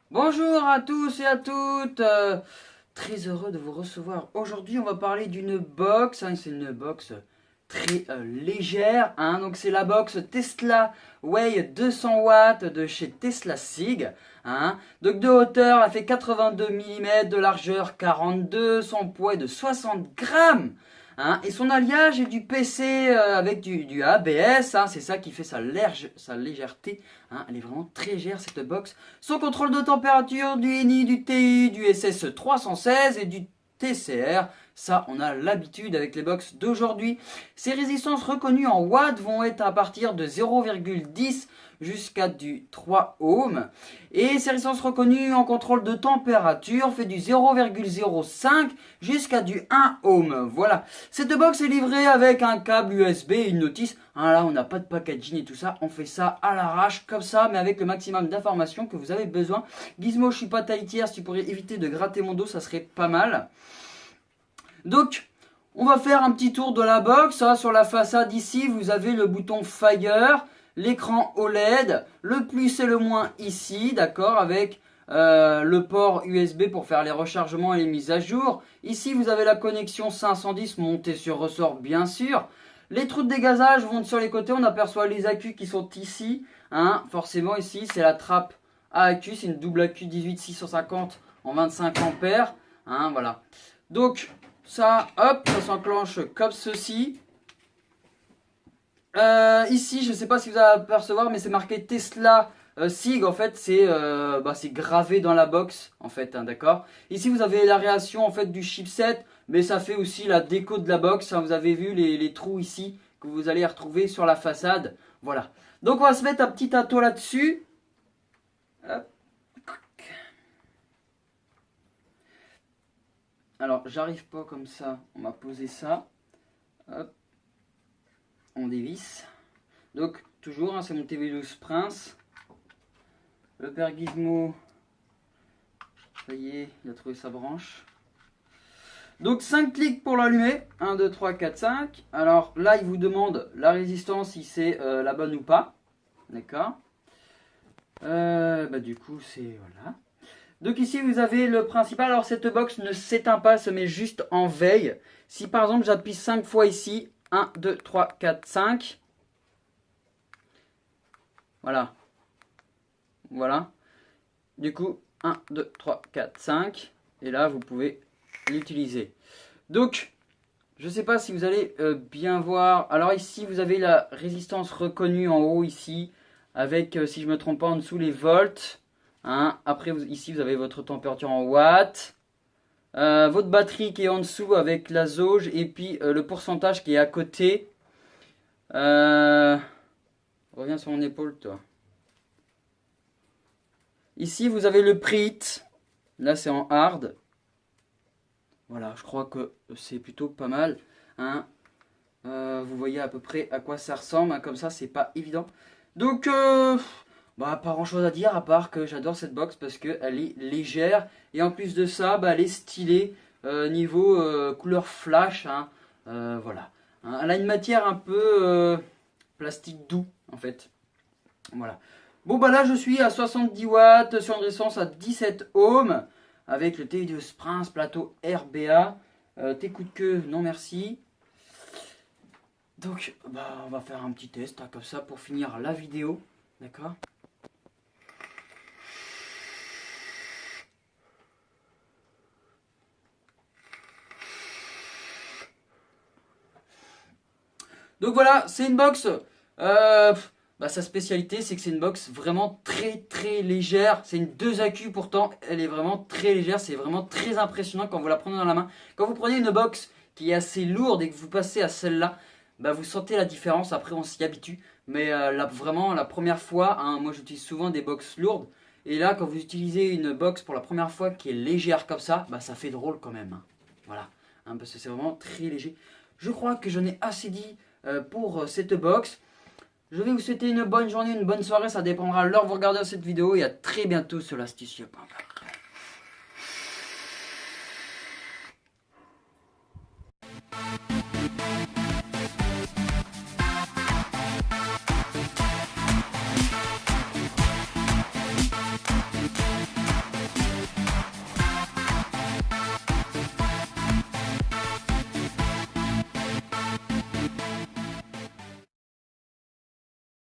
Bonjour à tous et à toutes, très heureux de vous recevoir. Aujourd'hui on va parler d'une box, c'est une box très légère, donc c'est la box Tesla Way 200 watts de chez Tesla SIG. Donc de hauteur elle fait 82 mm, de largeur 42, son poids est de 60 grammes. Et son alliage est du PC avec du ABS, c'est ça qui fait sa légèreté. Elle est vraiment très légère cette box. Son contrôle de température, du NI, du TI, du SS316 et du TCR. Ça, on a l'habitude avec les box d'aujourd'hui. Ces résistances reconnues en watts vont être à partir de 0,10 jusqu'à du 3 ohms. Et ces résistances reconnues en contrôle de température fait du 0,05 jusqu'à du 1 ohm. Voilà. Cette box est livrée avec un câble USB et une notice. Là, on n'a pas de packaging et tout ça. On fait ça à l'arrache, comme ça, mais avec le maximum d'informations que vous avez besoin. Gizmo, je suis pas ta litière. Si tu pourrais éviter de gratter mon dos, ça serait pas mal. Donc, on va faire un petit tour de la box. Sur la façade ici, vous avez le bouton Fire, l'écran OLED, le plus et le moins ici, d'accord, avec le port USB pour faire les rechargements et les mises à jour. Ici, vous avez la connexion 510 montée sur ressort, bien sûr. Les trous de dégazage vont sur les côtés. On aperçoit les accus qui sont ici. Forcément, ici, c'est la trappe à accus. C'est une double accu 18650 en 25 ampères. Voilà. Donc, ça, hop, ça s'enclenche comme ceci. Ici, je ne sais pas si vous allez apercevoir, mais c'est marqué Tesla SIG. En fait, c'est gravé dans la box, en fait, d'accord. Ici, vous avez la réaction en fait du chipset, mais ça fait aussi la déco de la box. Vous avez vu les trous ici que vous allez retrouver sur la façade. Voilà. Donc, on va se mettre un petit ato là-dessus. Hop. Alors, j'arrive pas comme ça. On va poser ça. Hop. On dévisse. Donc, toujours, c'est mon TV12 Prince. Le père Gizmo, ça y est, il a trouvé sa branche. Donc, 5 clics pour l'allumer. 1, 2, 3, 4, 5. Alors, là, il vous demande la résistance, si c'est la bonne ou pas. D'accord. Du coup, c'est... Voilà. Donc ici, vous avez le principal. Alors, cette box ne s'éteint pas, se met juste en veille. Si, par exemple, j'appuie 5 fois ici, 1, 2, 3, 4, 5. Voilà. Voilà. Du coup, 1, 2, 3, 4, 5. Et là, vous pouvez l'utiliser. Donc, je ne sais pas si vous allez bien voir. Alors ici, vous avez la résistance reconnue en haut ici. Avec, si je ne me trompe pas, en dessous les volts. Après, ici, vous avez votre température en watts. Votre batterie qui est en dessous avec la jauge. Et puis, le pourcentage qui est à côté. Reviens sur mon épaule, toi. Ici, vous avez le preheat. Là, c'est en hard. Voilà, je crois que c'est plutôt pas mal. Vous voyez à peu près à quoi ça ressemble. Comme ça, c'est pas évident. Donc, pas grand chose à dire à part que j'adore cette box parce qu'elle est légère. Et en plus de ça, elle est stylée niveau couleur flash. Voilà. Elle a une matière un peu plastique doux en fait. Voilà. Bon là je suis à 70 watts sur une résistance à 17 ohms avec le TV12 Prince plateau RBA. Tes coups de queue, non merci. Donc on va faire un petit test comme ça pour finir la vidéo. D'accord. Donc voilà, c'est une box. Sa spécialité, c'est que c'est une box vraiment très légère. C'est une 2 accus pourtant, elle est vraiment très légère. C'est vraiment très impressionnant quand vous la prenez dans la main. Quand vous prenez une box qui est assez lourde et que vous passez à celle-là, vous sentez la différence. Après, on s'y habitue. Mais vraiment, la première fois, moi j'utilise souvent des box lourdes. Et là, quand vous utilisez une box pour la première fois qui est légère comme ça, ça fait drôle quand même. Voilà, parce que c'est vraiment très léger. Je crois que j'en ai assez dit pour cette box. Je vais vous souhaiter une bonne journée, une bonne soirée, ça dépendra de l'heure où vous regardez cette vidéo et à très bientôt sur l'astucieux.com.